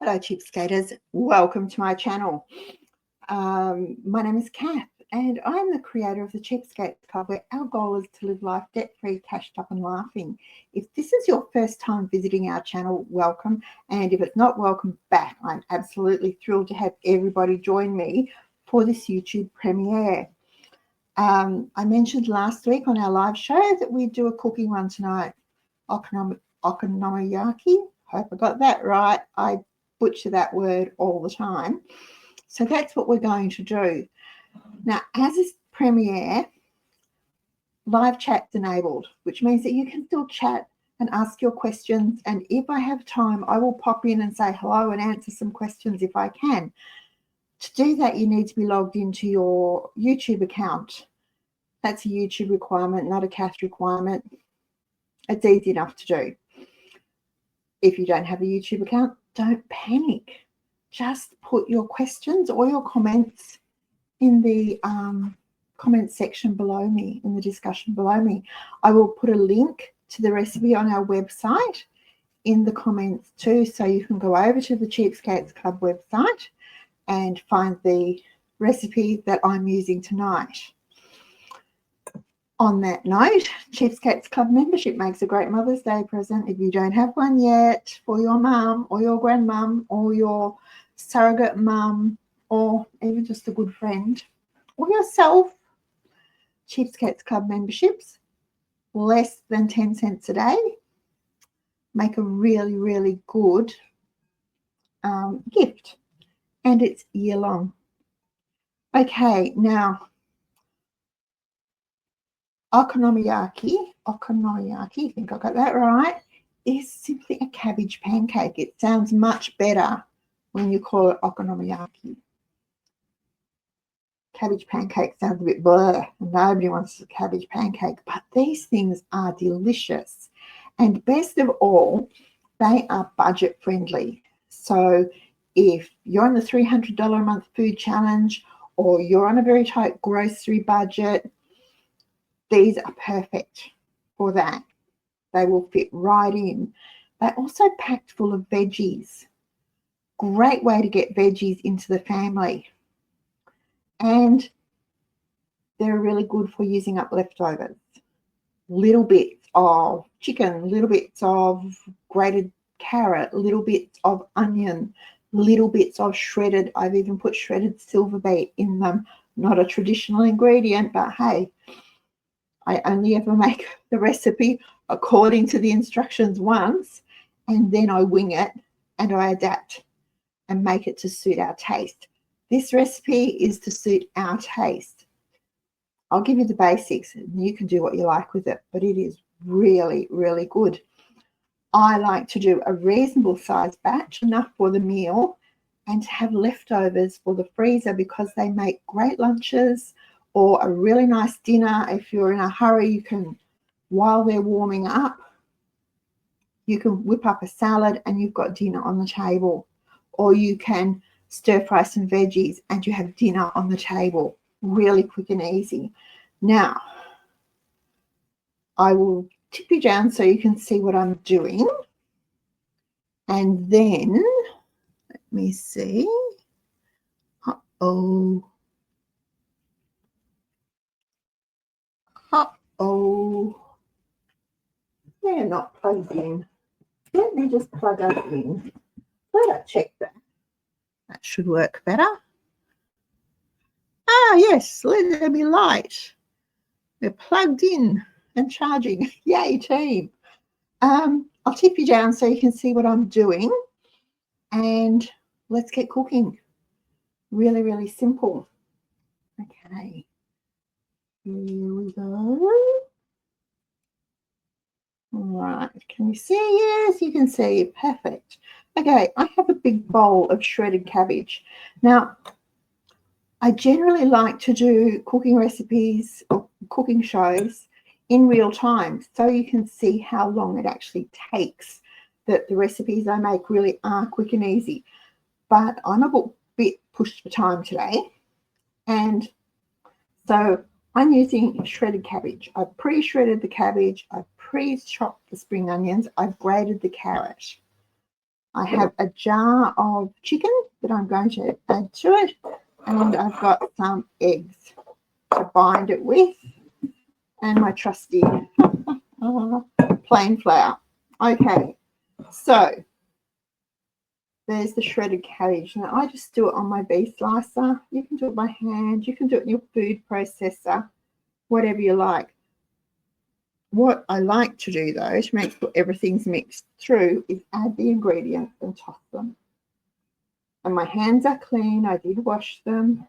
Hello, Cheapskaters. Welcome to my channel. My name is Kath, and I'm the creator of the Cheapskates Club, where our goal is to live life debt-free, cashed up and laughing. If this is your first time visiting our channel, welcome. And if it's not, welcome back. I'm absolutely thrilled to have everybody join me for this YouTube premiere. I mentioned last week on our live show that we'd do a cooking one tonight. Okonomiyaki. Hope I got that right. I butcher that word all the time. So that's what we're going to do. Now, as a premiere, live chat's enabled, which means that you can still chat and ask your questions. And if I have time, I will pop in and say hello and answer some questions if I can. To do that, you need to be logged into your YouTube account. That's a YouTube requirement, not a Kath requirement. It's easy enough to do. If you don't have a YouTube account, don't panic. Just put your questions or your comments in the comment section below me, in the discussion below me. I will put a link to the recipe on our website in the comments too, so you can go over to the Cheapskates Club website and find the recipe that I'm using tonight. On that note, Cheapskates Club membership makes a great Mother's Day present. If you don't have one yet, for your mum or your grandmum or your surrogate mum or even just a good friend or yourself, Cheapskates Club memberships, less than 10 cents a day, make a really, really good gift, and it's year long. Okay, now, Okonomiyaki, I think I got that right, is simply a cabbage pancake. It sounds much better when you call it Okonomiyaki. Cabbage pancake sounds a bit bleh. Nobody wants a cabbage pancake, but these things are delicious. And best of all, they are budget friendly. So if you're on the $300 a month food challenge or you're on a very tight grocery budget, these are perfect for that. They will fit right in. They're also packed full of veggies. Great way to get veggies into the family. And they're really good for using up leftovers. Little bits of chicken, little bits of grated carrot, little bits of onion, little bits of shredded. I've even put shredded silver beet in them. Not a traditional ingredient, but hey, I only ever make the recipe according to the instructions once, and then I wing it and I adapt and make it to suit our taste. This recipe is to suit our taste. I'll give you the basics and you can do what you like with it, but it is really, really good. I like to do a reasonable size batch, enough for the meal, and to have leftovers for the freezer because they make great lunches or a really nice dinner. If you're in a hurry, you can, while they're warming up, you can whip up a salad and you've got dinner on the table. Or you can stir fry some veggies and you have dinner on the table. Really quick and easy. Now, I will tip you down so you can see what I'm doing. And then, let me see. Uh-oh. They're not plugged in. Let me just plug it in. Let us check that. That should work better. Ah, yes, let there be light. They're plugged in and charging. Yay, team. I'll tip you down so you can see what I'm doing. And let's get cooking. Really, really simple. Okay. Here we go. All right, can you see? Yes, you can see. Perfect. Okay, I have a big bowl of shredded cabbage. Now, I generally like to do cooking recipes or cooking shows in real time so you can see how long it actually takes. That the recipes I make really are quick and easy. But I'm a bit pushed for time today. And so I'm using shredded cabbage. I've pre-shredded the cabbage. I've pre-chopped the spring onions. I've grated the carrot. I have a jar of chicken that I'm going to add to it, and I've got some eggs to bind it with, and my trusty plain flour. Okay, so there's the shredded cabbage. Now I just do it on my beef slicer. You can do it by hand. You can do it in your food processor, whatever you like. What I like to do though, to make sure everything's mixed through, is add the ingredients and toss them. And my hands are clean. I did wash them.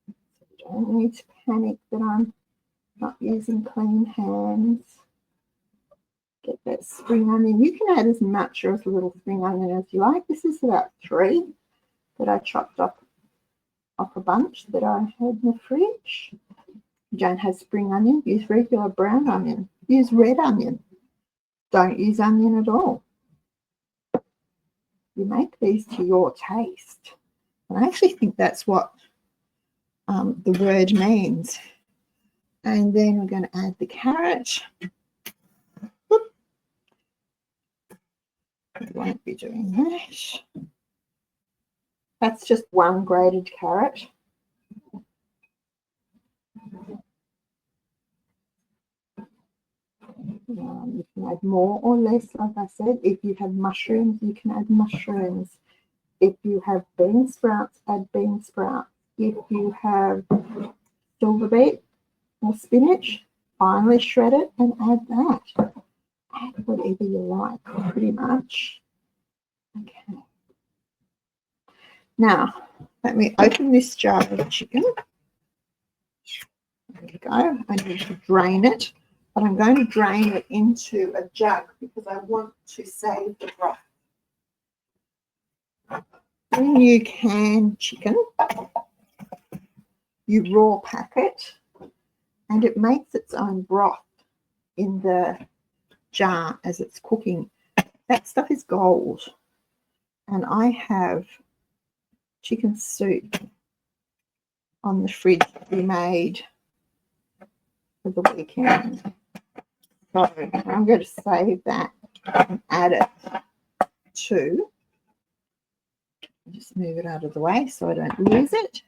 So you don't need to panic that I'm not using clean hands. Get that spring onion. You can add as much or as little spring onion as you like. This is about 3 that I chopped up off a bunch that I had in the fridge. You don't have spring onion, use regular brown onion. Use red onion. Don't use onion at all. You make these to your taste. And I actually think that's what the word means. And then we're going to add the carrot. I won't be doing that. That's just 1 grated carrot. You can add more or less, like I said. If you have mushrooms, you can add mushrooms. If you have bean sprouts, add bean sprouts. If you have silver beet or spinach, finely shred it and add that. Add whatever you like, pretty much. Okay. Now, let me open this jar of chicken. There we go. I need to drain it, but I'm going to drain it into a jug because I want to save the broth. When you can chicken, you raw pack it, and it makes its own broth in the jar as it's cooking. That stuff is gold. And I have chicken soup on the fridge we made for the weekend. So I'm going to save that and add it to, just move it out of the way so I don't lose it.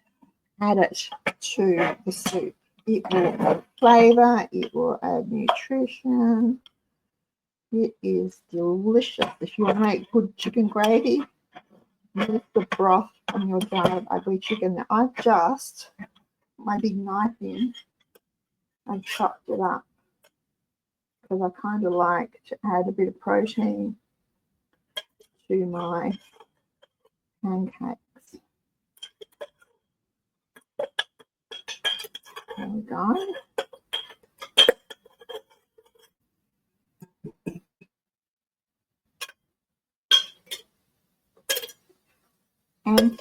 Add it to the soup. It will add flavour, it will add nutrition. It is delicious. If you want to make good chicken gravy, use the broth from your jar of ugly chicken. Now I've just my big knife in and chopped it up because I kind of like to add a bit of protein to my pancakes. There we go. And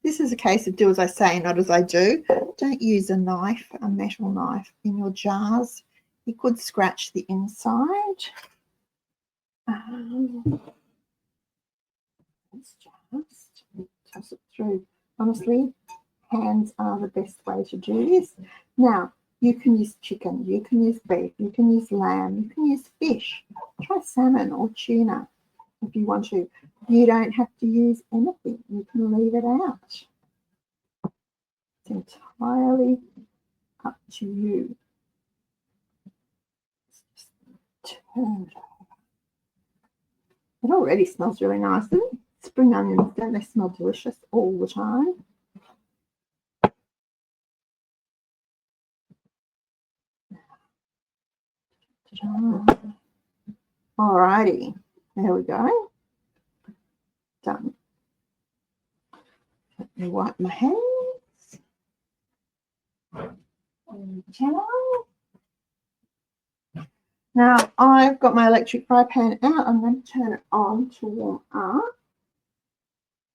this is a case of do as I say, not as I do. Don't use a knife, a metal knife, in your jars. You could scratch the inside. Let's just toss it through. Honestly, hands are the best way to do this. Now, you can use chicken, you can use beef, you can use lamb, you can use fish. Try salmon or tuna if you want to. You don't have to use anything. You can leave it out. It's entirely up to you. Just turn it over. It already smells really nice. Spring onions, don't they smell delicious all the time? Alrighty, there we go. Done. Let me wipe my hands. Now I've got my electric fry pan out. I'm going to turn it on to warm up.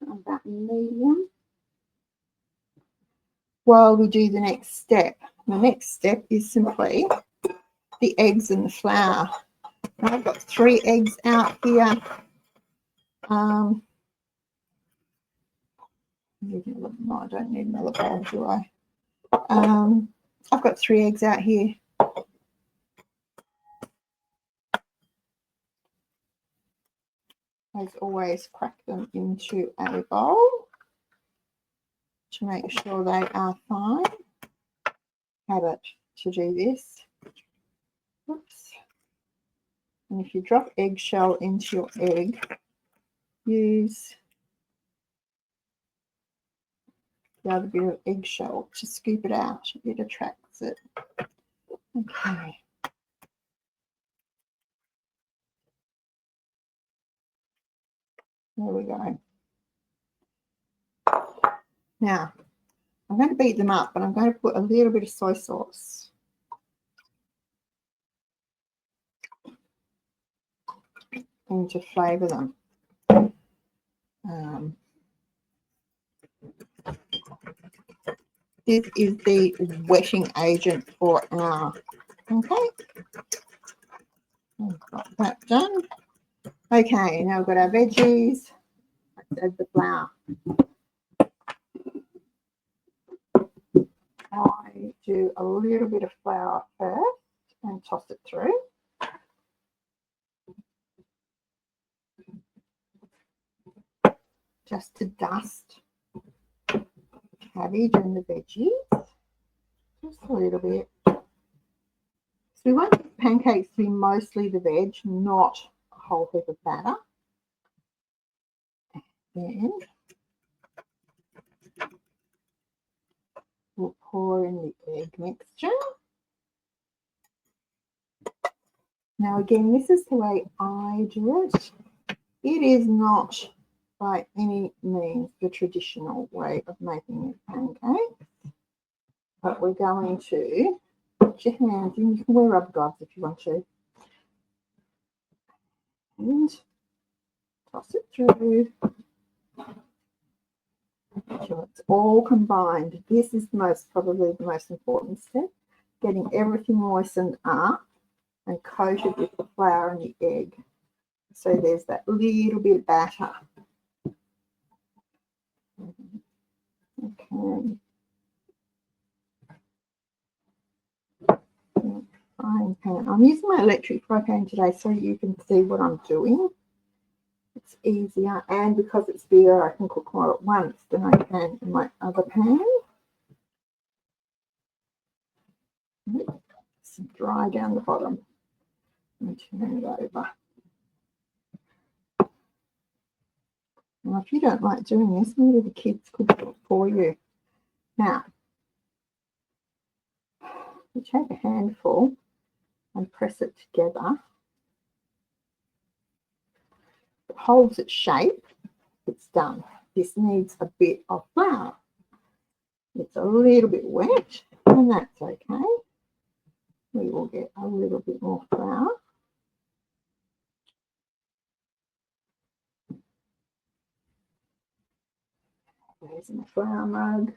About medium. While we do the next step. The next step is simply the eggs and the flour. Now I've got 3 eggs out here. No, I don't need another bowl, do I? I've got 3 eggs out here. as always, crack them into a bowl to make sure they are fine. Habit to do this. Oops. And if you drop eggshell into your egg, use the other bit of eggshell to scoop it out. It attracts it. Okay. There we go. Now, I'm going to beat them up, but I'm going to put a little bit of soy sauce. In to flavour them. This is the wetting agent for our pancake. I've got that done. Okay, now we've got our veggies. Let's add the flour. I do a little bit of flour first and toss it through. Just to dust cabbage and the veggies. Just a little bit. So we want the pancakes to be mostly the veg, not a whole heap of batter. Then we'll pour in the egg mixture. Now again, this is the way I do it. It is not by any means the traditional way of making a pancake, but we're going to put your hands in. You can wear rubber gloves if you want to. And toss it through until it's all combined. This is probably the most important step, getting everything moistened up and coated with the flour and the egg. So there's that little bit of batter. Okay. Frying pan. I'm using my electric fry pan today so you can see what I'm doing. It's easier, and because it's bigger, I can cook more at once than I can in my other pan. Some dry down the bottom. And turn it over. Now, if you don't like doing this, maybe the kids could do it for you. Now, you take a handful and press it together. It holds its shape. It's done. This needs a bit of flour. It's a little bit wet, and that's okay. We will get a little bit more flour. There's my flour mug.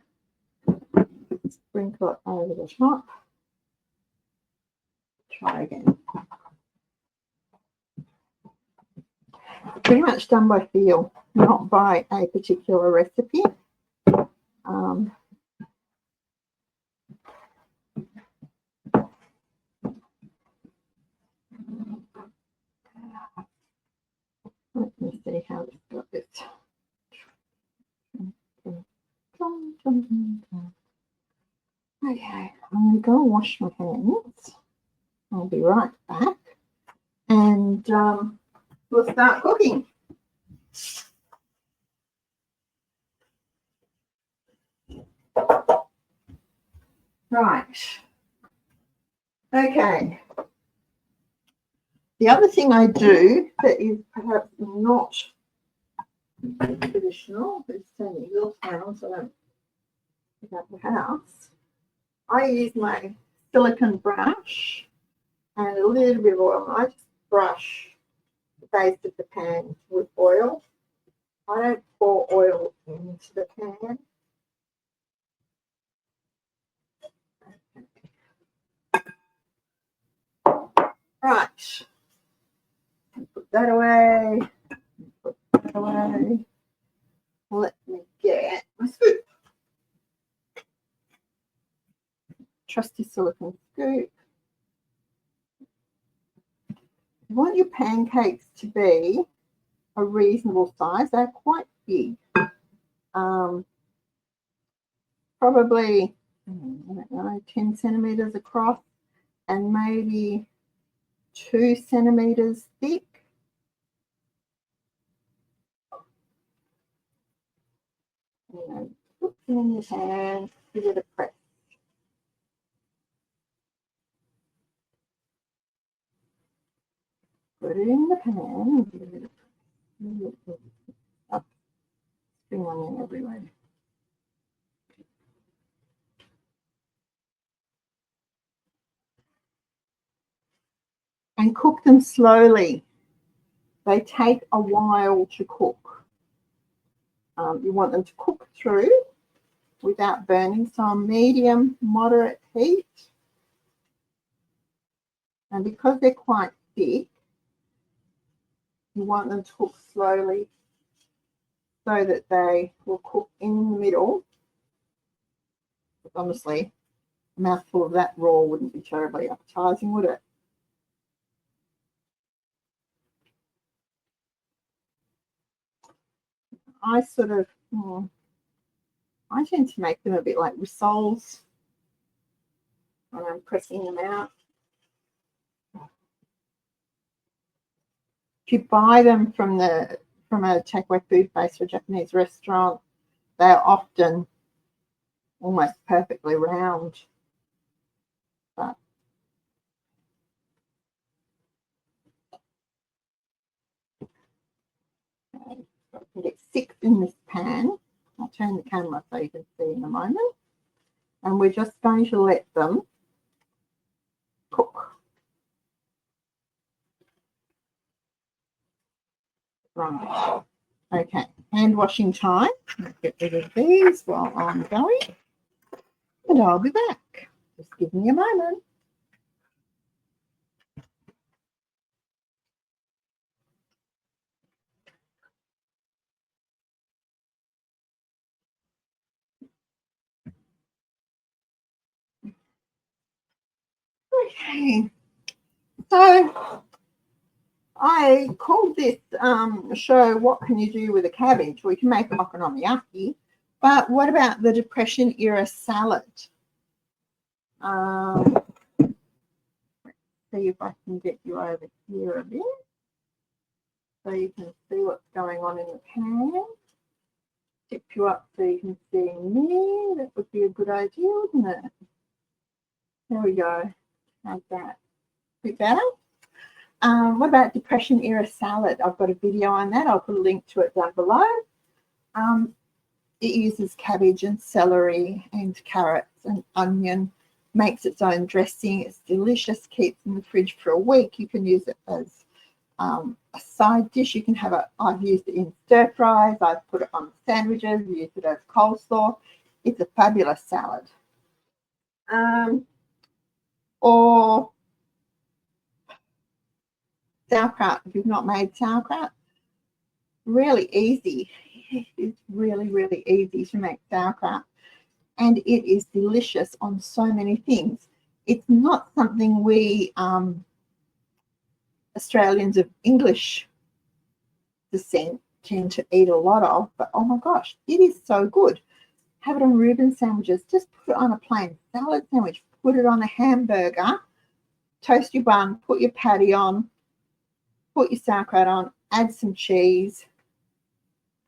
Sprinkle it over the top. Try again. Pretty much done by feel, not by a particular recipe. Let me see how this got this. Okay, I'm going to go and wash my hands. I'll be right back, and we'll start cooking. Right. Okay. The other thing I do that is perhaps not traditional, it's turning your town so I don't pick up the house. I use my silicone brush and a little bit of oil. I just brush the base of the pan with oil. I don't pour oil into the pan. Right. Put that away. Put that away. Let me get my scoop. Trusty silicone scoop. You want your pancakes to be a reasonable size. They're quite big. Probably, I don't know, 10 centimeters across and maybe 2 centimeters thick. Put it in your hand, give it a press. Put it in the pan and give it a press. Up, spring onion everywhere. And cook them slowly. They take a while to cook. You want them to cook through without burning, so on medium, moderate heat. And because they're quite thick, you want them to cook slowly so that they will cook in the middle. But honestly, a mouthful of that raw wouldn't be terribly appetizing, would it? I sort of, I tend to make them a bit like rissoles when I'm pressing them out. If you buy them from a takeaway food place or a Japanese restaurant, they're often almost perfectly round. But I get 6 in this pan. I'll turn the camera so you can see in a moment. And we're just going to let them cook. Right. Okay. Hand washing time. Let's get rid of these while I'm going. And I'll be back. Just give me a moment. Okay. So I called this show, What Can You Do with a Cabbage? We can make an okonomiyaki, but what about the Depression era salad? Let's see if I can get you over here a bit so you can see what's going on in the pan. Tip you up so you can see me. That would be a good idea, wouldn't it? There we go. Like that. A bit better. What about Depression era salad? I've got a video on that. I'll put a link to it down below. It uses cabbage and celery and carrots and onion, makes its own dressing. It's delicious, keeps in the fridge for a week. You can use it as a side dish. You can have it, I've used it in stir fries, I've put it on sandwiches, used it as coleslaw. It's a fabulous salad. Or sauerkraut, if you've not made sauerkraut, really easy. It's really, really easy to make sauerkraut. And it is delicious on so many things. It's not something we Australians of English descent tend to eat a lot of, but oh my gosh, it is so good. Have it on Reuben sandwiches. Just put it on a plain salad sandwich. Put it on a hamburger. Toast your bun. Put your patty on. Put your sauerkraut on. Add some cheese.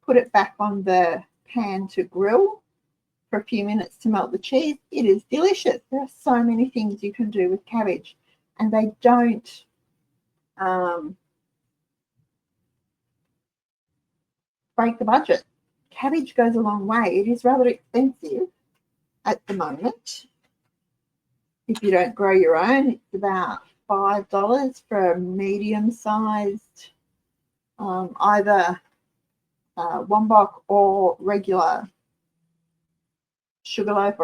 Put it back on the pan to grill for a few minutes to melt the cheese. It is delicious. There are so many things you can do with cabbage, and they don't break the budget. Cabbage goes a long way. It is rather expensive at the moment. If you don't grow your own, it's about $5 for a medium-sized, either wombok or regular sugarloaf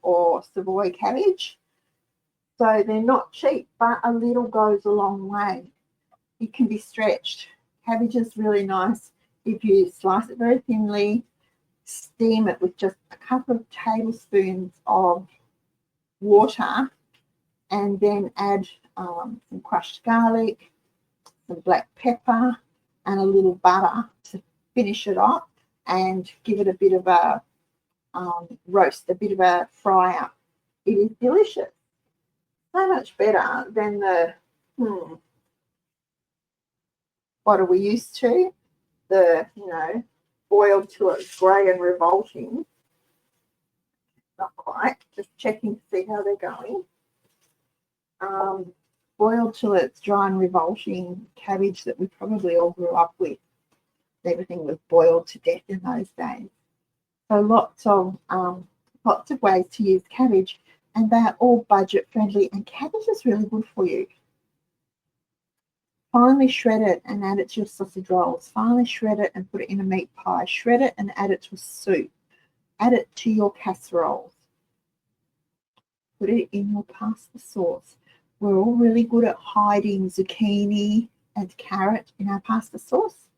or Savoy cabbage. So they're not cheap, but a little goes a long way. It can be stretched. Cabbage is really nice if you slice it very thinly, steam it with just a couple of tablespoons of water, and then add some crushed garlic, some black pepper, and a little butter to finish it off and give it a bit of a roast, a bit of a fry up. It is delicious. So much better than the, what are we used to? The, boiled till it's grey and revolting. Not quite, just checking to see how they're going. Boiled till it's dry and revolting cabbage that we probably all grew up with. Everything was boiled to death in those days. So lots of ways to use cabbage, and they're all budget friendly, and cabbage is really good for you. Finely shred it and add it to your sausage rolls. Finely shred it and put it in a meat pie. Shred it and add it to a soup. Add it to your casseroles. Put it in your pasta sauce. We're all really good at hiding zucchini and carrot in our pasta sauce.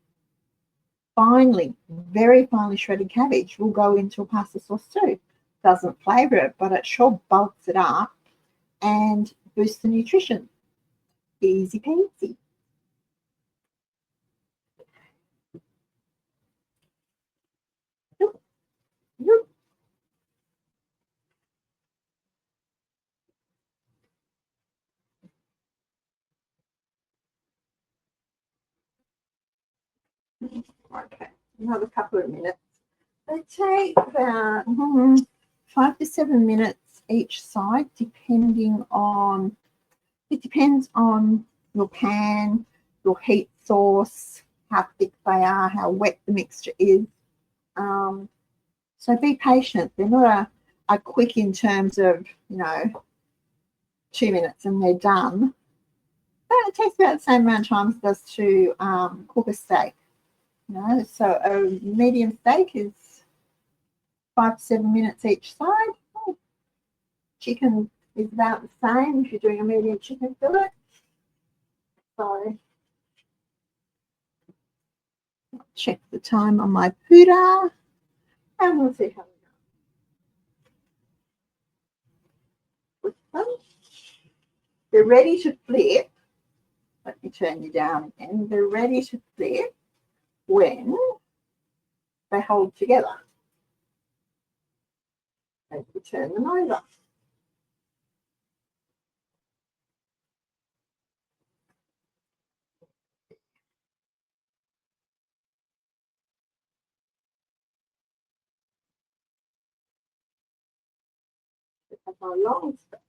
Finely, very finely shredded cabbage will go into a pasta sauce too. Doesn't flavour it, but it sure bulks it up and boosts the nutrition. Easy peasy. Yep. Okay, another couple of minutes. They take about 5 to 7 minutes each side, depending on, it depends on your pan, your heat source, how thick they are, how wet the mixture is. So be patient. They're not a quick in terms of, 2 minutes and they're done. But it takes about the same amount of time as it does to cook a steak. So a medium steak is 5 to 7 minutes each side. Chicken is about the same if you're doing a medium chicken fillet. So check the time on my pooter and we'll see how we go. They're ready to flip. Let me turn you down again. They're ready to flip when they hold together. And we turn them over. Have my long stretch.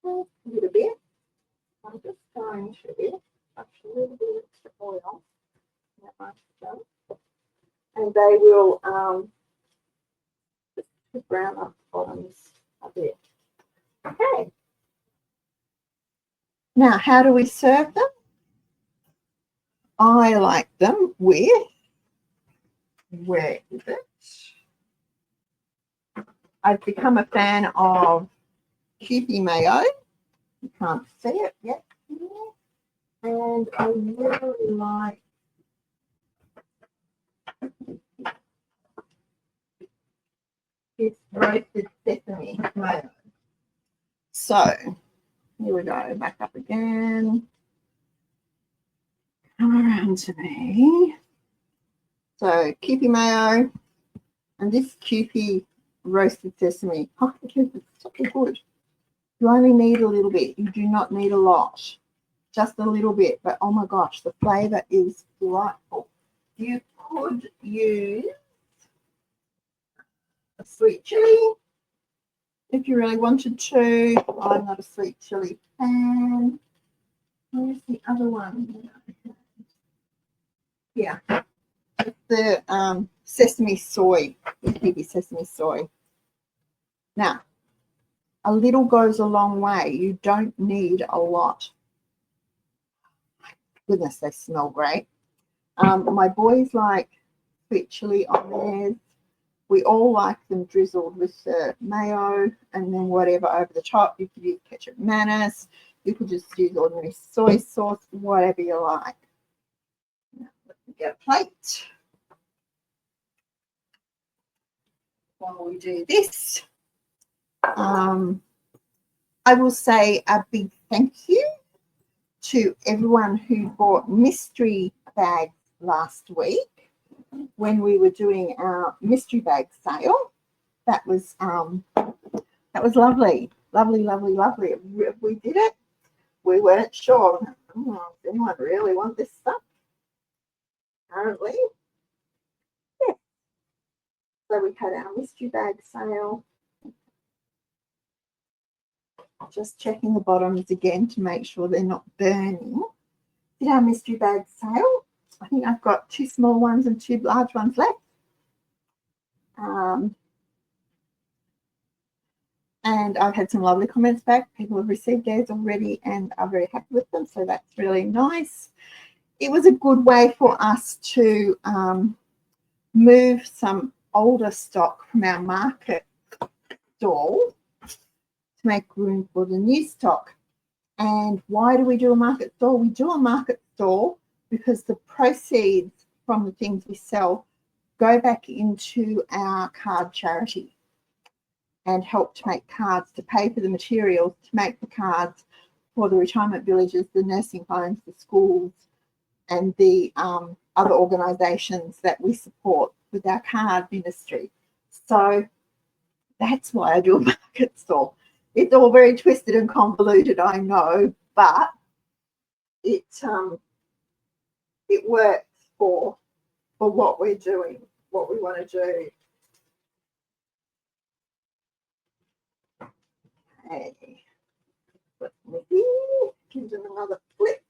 A little bit. I'm just going to touch a little bit of extra oil. And they will just brown up the bottoms a bit. Okay. Now, how do we serve them? I like them with, where is it? I've become a fan of Kewpie mayo. You can't see it yet. And I really like this roasted sesame mayo. So here we go, back up again. Come around to me. So Kewpie mayo and this Kewpie roasted sesame. Oh, it's so good. You only need a little bit. You do not need a lot. Just a little bit. But oh my gosh, the flavour is delightful. You could use a sweet chili if you really wanted to. I'm not a sweet chili fan. Where's the other one? Yeah. It's the sesame soy, the sesame soy. Now, a little goes a long way. You don't need a lot. Goodness, they smell great. My boys like sweet chili on theirs. We all like them drizzled with the mayo and then whatever over the top. You could use ketchup mayonnaise. You could just use ordinary soy sauce, whatever you like. Now, let me get a plate while we do this. I will say a big thank you to everyone who bought mystery bags last week when we were doing our mystery bag sale. That was lovely, lovely, lovely, lovely. We did it. We weren't sure. Does anyone really want this stuff? Apparently, yeah. So we had our mystery bag sale. Just checking the bottoms again to make sure they're not burning. Did our mystery bag sale. I think I've got 2 small ones and 2 large ones left. And I've had some lovely comments back. People have received theirs already and are very happy with them. So that's really nice. It was a good way for us to move some older stock from our market stall to make room for the new stock. And why do we do a market stall? We do a market stall because the proceeds from the things we sell go back into our card charity and help to make cards, to pay for the materials, to make the cards for the retirement villages, the nursing homes, the schools, and the other organisations that we support with our card ministry. So that's why I do a market stall. It's all very twisted and convoluted, I know, but it works for what we're doing, what we want to do. Okay, let me give them another flip.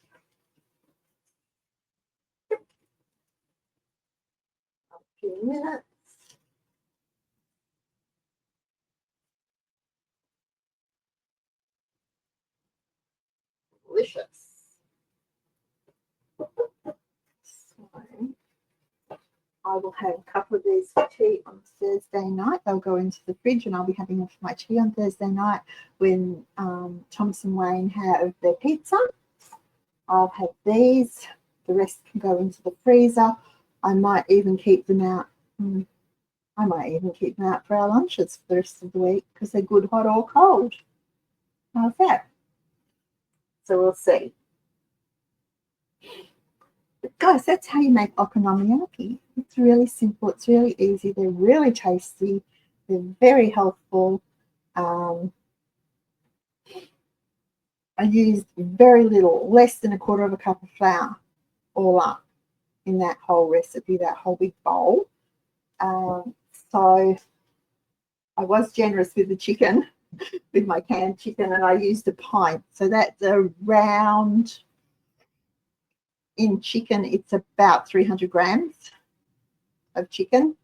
A few minutes. Delicious. So I will have a couple of these for tea on Thursday night. They'll go into the fridge and I'll be having them for my tea on Thursday night when Thomas and Wayne have their pizza. I'll have these. The rest can go into the freezer. I might even keep them out. I might even keep them out for our lunches for the rest of the week because they're good hot or cold. How's that? So we'll see. But guys, that's how you make okonomiyaki. It's really simple. It's really easy. They're really tasty. They're very healthful. I used very little, less than 1/4 cup of flour all up in that whole recipe, that whole big bowl. So I was generous with the chicken, with my canned chicken, and I used a pint. So that's around, in chicken, it's about 300 grams of chicken.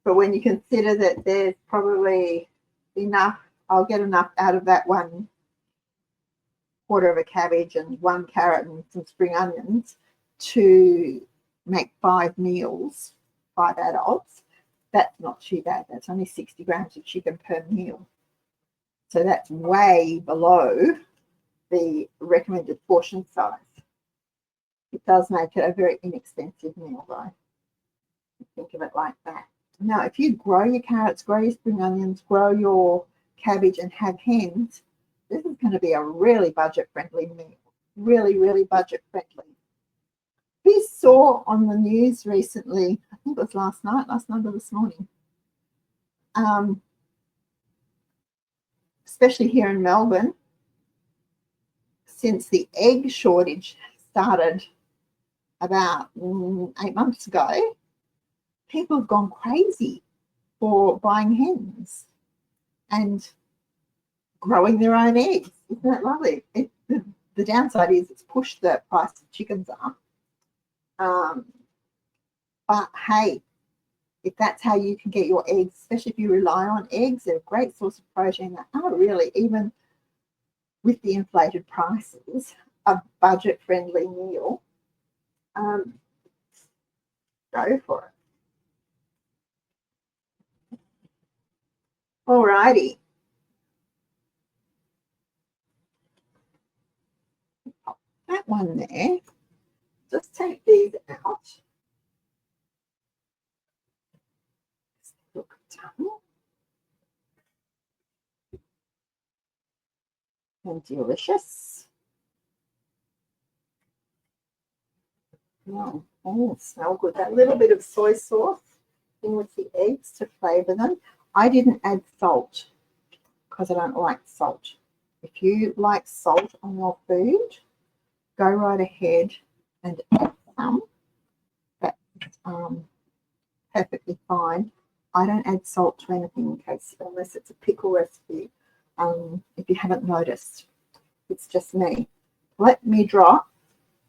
But when you consider that there's probably enough, I'll get enough out of that 1/4 of a cabbage and 1 carrot and some spring onions to make 5 meals, 5 adults. That's not too bad. That's only 60 grams of chicken per meal. So that's way below the recommended portion size. It does make it a very inexpensive meal, though. Think of it like that. Now, if you grow your carrots, grow your spring onions, grow your cabbage and have hens, this is going to be a really budget-friendly meal. Really, really budget-friendly. We saw on the news recently, I think it was last night or this morning, especially here in Melbourne, since the egg shortage started about 8 months ago, people have gone crazy for buying hens and growing their own eggs. Isn't that lovely? The downside is it's pushed the price of chickens up. But hey, if that's how you can get your eggs, especially if you rely on eggs, they're a great source of protein. They are really, even with the inflated prices, a budget-friendly meal. Go for it. Alrighty. one there. Just take these out. Look done. And delicious. Oh, smell good. That little bit of soy sauce in with the eggs to flavour them. I didn't add salt because I don't like salt. If you like salt on your food, go right ahead and add some. That's perfectly fine. I don't add salt to anything in case, unless it's a pickle recipe. If you haven't noticed, it's just me. Let me drop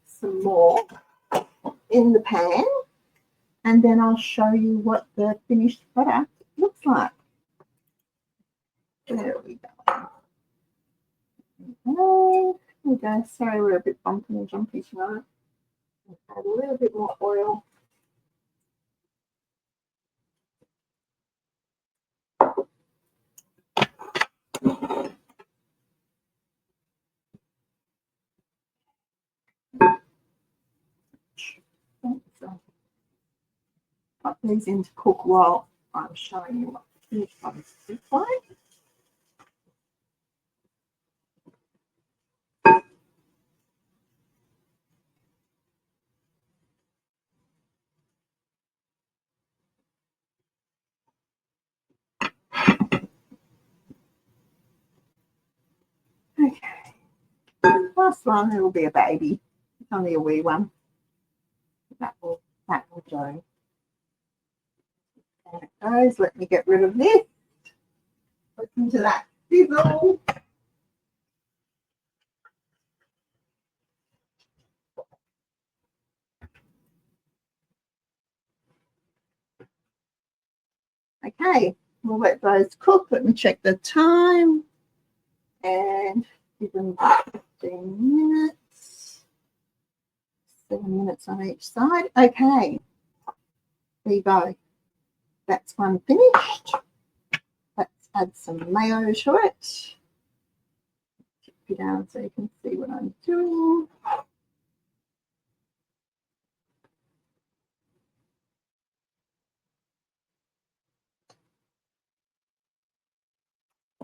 some more in the pan, and then I'll show you what the finished product looks like. There we go. There we go. Sorry, we're a bit bumpy and jumpy tonight. Add a little bit more oil. Put these in to cook while I'm showing you what the finished ones look like. Okay, last one, it will be a baby. It's only a wee one. That will do. There it goes. Let me get rid of this. Listen to that sizzle. Okay, we'll let those cook. Let me check the time. And give them 15 minutes. 7 minutes on each side. Okay, there you go. That's one finished. Let's add some mayo to it. Tip it down so you can see what I'm doing.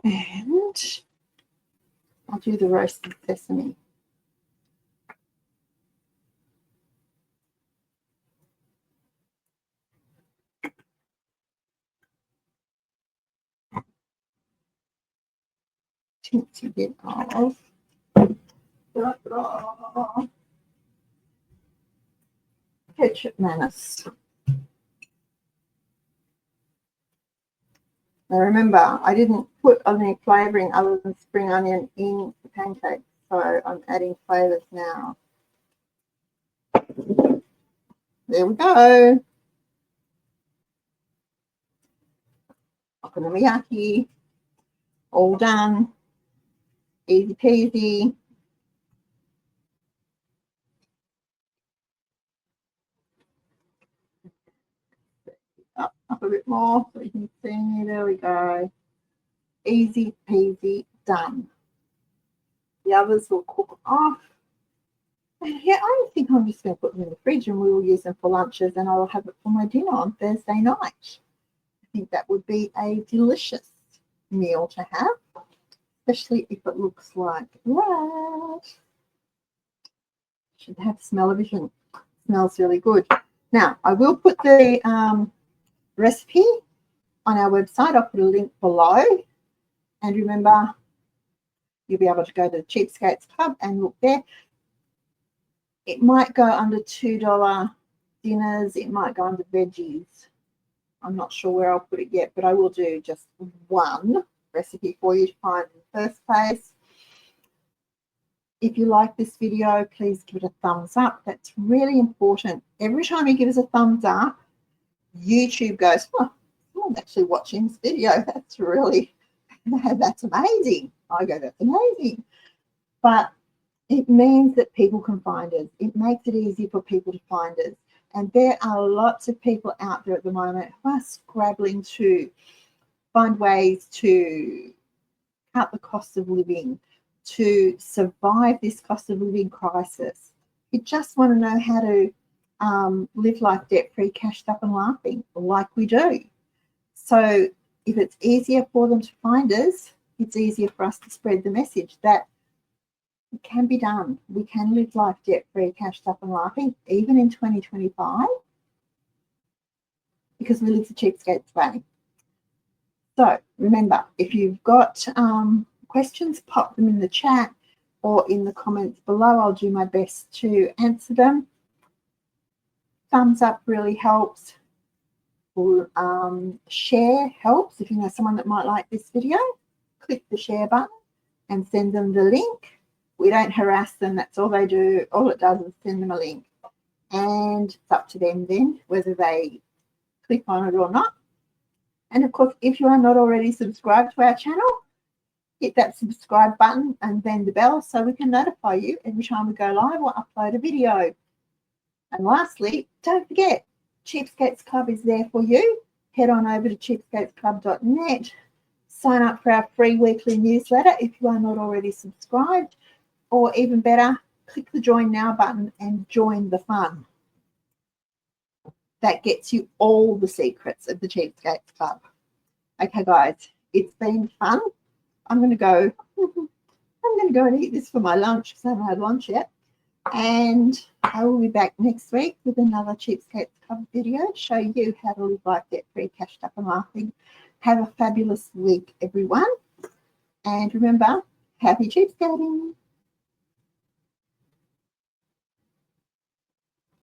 And I'll do the roasted sesame. Teensy bit of ketchup mayonnaise. Now remember, I didn't put any flavouring other than spring onion in the pancakes, so I'm adding flavours now. There we go. Okonomiyaki, all done. Easy peasy. Up a bit more so you can see. There we go. Easy peasy, done. The others will cook off. And yeah, I think I'm just going to put them in the fridge and we will use them for lunches, and I'll have it for my dinner on Thursday night. I think that would be a delicious meal to have, especially if it looks like that. Should have smell-o-vision. Smells really good. Now, I will put the recipe on our website. I'll put a link below. And remember, you'll be able to go to the Cheapskates Club and look there. It might go under $2 dinners. It might go under veggies. I'm not sure where I'll put it yet, but I will do just one recipe for you to find in the first place. If you like this video, please give it a thumbs up. That's really important. Every time you give us a thumbs up, YouTube goes, oh, someone's actually watching this video. That's really, that's amazing. I go, that's amazing. But it means that people can find us. It makes it easy for people to find us. And there are lots of people out there at the moment who are scrabbling to find ways to cut the cost of living, to survive this cost of living crisis. You just want to know how to live life debt-free, cashed up and laughing like we do. So if it's easier for them to find us, it's easier for us to spread the message that it can be done. We can live life debt-free, cashed up and laughing, even in 2025, because we live the Cheapskates way. So remember, if you've got questions, pop them in the chat or in the comments below. I'll do my best to answer them. Thumbs up really helps. Or share helps. If you know someone that might like this video, click the share button and send them the link. We don't harass them. That's all they do. All it does is send them a link. And it's up to them then whether they click on it or not. And of course, if you are not already subscribed to our channel, hit that subscribe button and then the bell so we can notify you every time we go live or upload a video. And lastly, don't forget, Cheapskates Club is there for you. Head on over to cheapskatesclub.net. Sign up for our free weekly newsletter if you are not already subscribed. Or even better, click the Join Now button and join the fun. That gets you all the secrets of the Cheapskates Club. Okay, guys, it's been fun. I'm going to go and eat this for my lunch because I haven't had lunch yet. And I will be back next week with another Cheapskates Club video to show you how to live life debt-free, cashed up and laughing. Have a fabulous week, everyone. And remember, happy cheapskating.